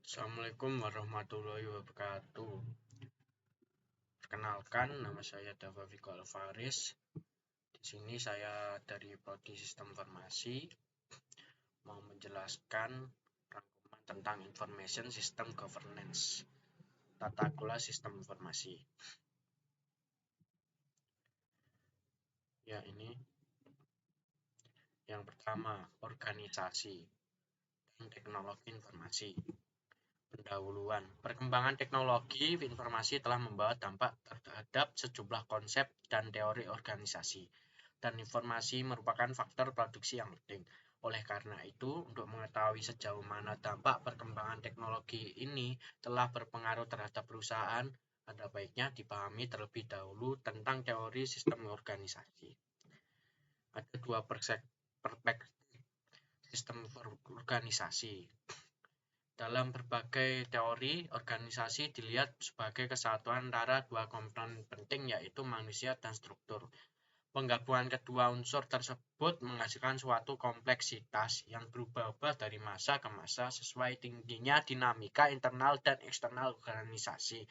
Assalamualaikum warahmatullahi wabarakatuh. Perkenalkan, nama saya Dava Viko Alvaris. Di sini saya dari Prodi Sistem Informasi mau menjelaskan rangkuman tentang Information System Governance, tata kelola sistem informasi. Ya, ini yang pertama, organisasi dan teknologi informasi. Pendahuluan, perkembangan teknologi informasi telah membawa dampak terhadap sejumlah konsep dan teori organisasi, dan informasi merupakan faktor produksi yang penting. Oleh karena itu, untuk mengetahui sejauh mana dampak perkembangan teknologi ini telah berpengaruh terhadap perusahaan, ada baiknya dipahami terlebih dahulu tentang teori sistem organisasi. Ada dua perspektif sistem organisasi. Dalam berbagai teori, organisasi dilihat sebagai kesatuan antara dua komponen penting, yaitu manusia dan struktur. Penggabungan kedua unsur tersebut menghasilkan suatu kompleksitas yang berubah-ubah dari masa ke masa sesuai tingginya dinamika internal dan eksternal organisasi.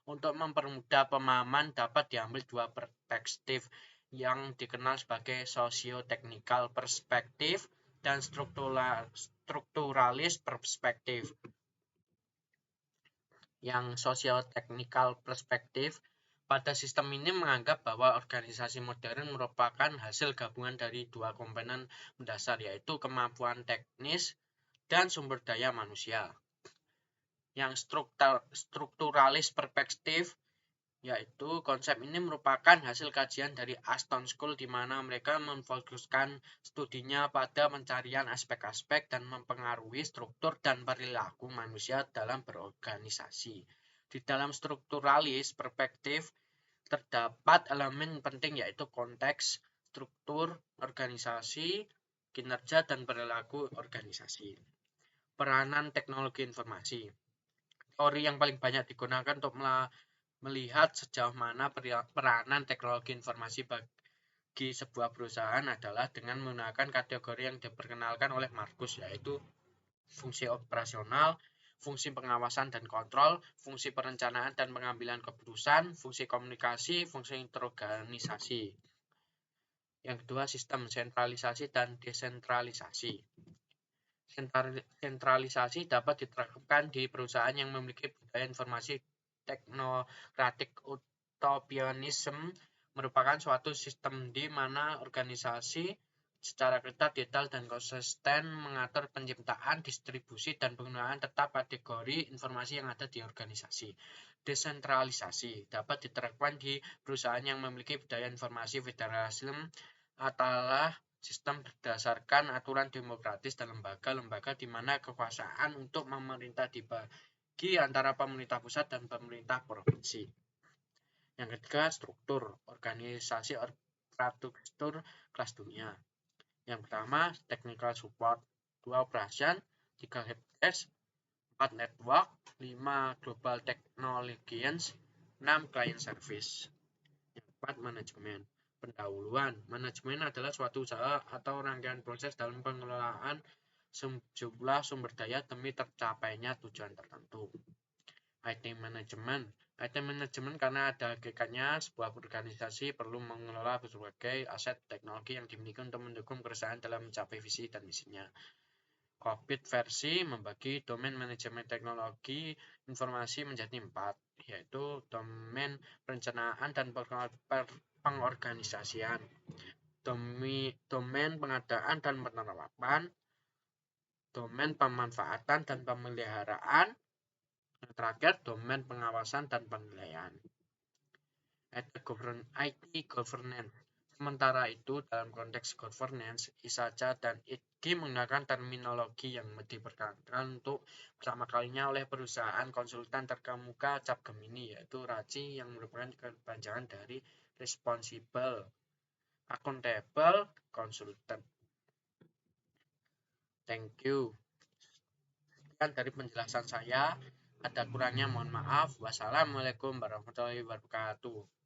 Untuk mempermudah pemahaman dapat diambil dua perspektif yang dikenal sebagai socio-technical perspektif dan strukturalis perspektif. Yang socio-technical perspektif pada sistem ini menganggap bahwa organisasi modern merupakan hasil gabungan dari dua komponen mendasar, yaitu kemampuan teknis dan sumber daya manusia. Yang strukturalis perspektif, yaitu konsep ini merupakan hasil kajian dari Aston School, di mana mereka memfokuskan studinya pada pencarian aspek-aspek dan mempengaruhi struktur dan perilaku manusia dalam berorganisasi. Di dalam strukturalis perspektif terdapat elemen penting, yaitu konteks, struktur, organisasi, kinerja, dan perilaku organisasi. Peranan teknologi informasi. Teori yang paling banyak digunakan untuk melihat sejauh mana peranan teknologi informasi bagi sebuah perusahaan adalah dengan menggunakan kategori yang diperkenalkan oleh Markus, yaitu fungsi operasional, fungsi pengawasan dan kontrol, fungsi perencanaan dan pengambilan keputusan, fungsi komunikasi, fungsi interorganisasi. Yang kedua, sistem sentralisasi dan desentralisasi. Sentralisasi dapat diterapkan di perusahaan yang memiliki budaya informasi teknokratik. Utopianism merupakan suatu sistem di mana organisasi secara ketat, detail, dan konsisten mengatur penciptaan, distribusi, dan penggunaan tetap kategori informasi yang ada di organisasi. Desentralisasi dapat diterapkan di perusahaan yang memiliki budaya informasi federalisme adalah sistem berdasarkan aturan demokratis dan lembaga-lembaga di mana kekuasaan untuk memerintah dibagi antara pemerintah pusat dan pemerintah provinsi. Yang ketiga, struktur organisasi struktur kelas dunia. Yang pertama, technical support, 2 operation, 3 helpdesk, 4 network, 5 global technologies, 6 client service. Yang keempat, manajemen. Pendahuluan. Manajemen adalah suatu usaha atau rangkaian proses dalam pengelolaan sejumlah sumber daya demi tercapainya tujuan tertentu. IT management. IT management karena ada hakikatnya sebuah organisasi perlu mengelola berbagai aset teknologi yang dimiliki untuk mendukung perusahaan dalam mencapai visi dan misinya. COVID versi membagi domain manajemen teknologi informasi menjadi 4, yaitu domain perencanaan dan pengorganisasian, domain pengadaan dan penerapan, domain pemanfaatan dan pemeliharaan, yang terakhir domain pengawasan dan penilaian. IT governance. Sementara itu, dalam konteks governance, ISAJA dan ITGI menggunakan terminologi yang diperkenalkan untuk pertama kalinya oleh perusahaan konsultan terkemuka Capgemini, yaitu RACI, yang merupakan kepanjangan dari Responsible Accountable Consultant. Thank you. Sekian dari penjelasan saya. Ada kurangnya mohon maaf. Wassalamualaikum warahmatullahi wabarakatuh.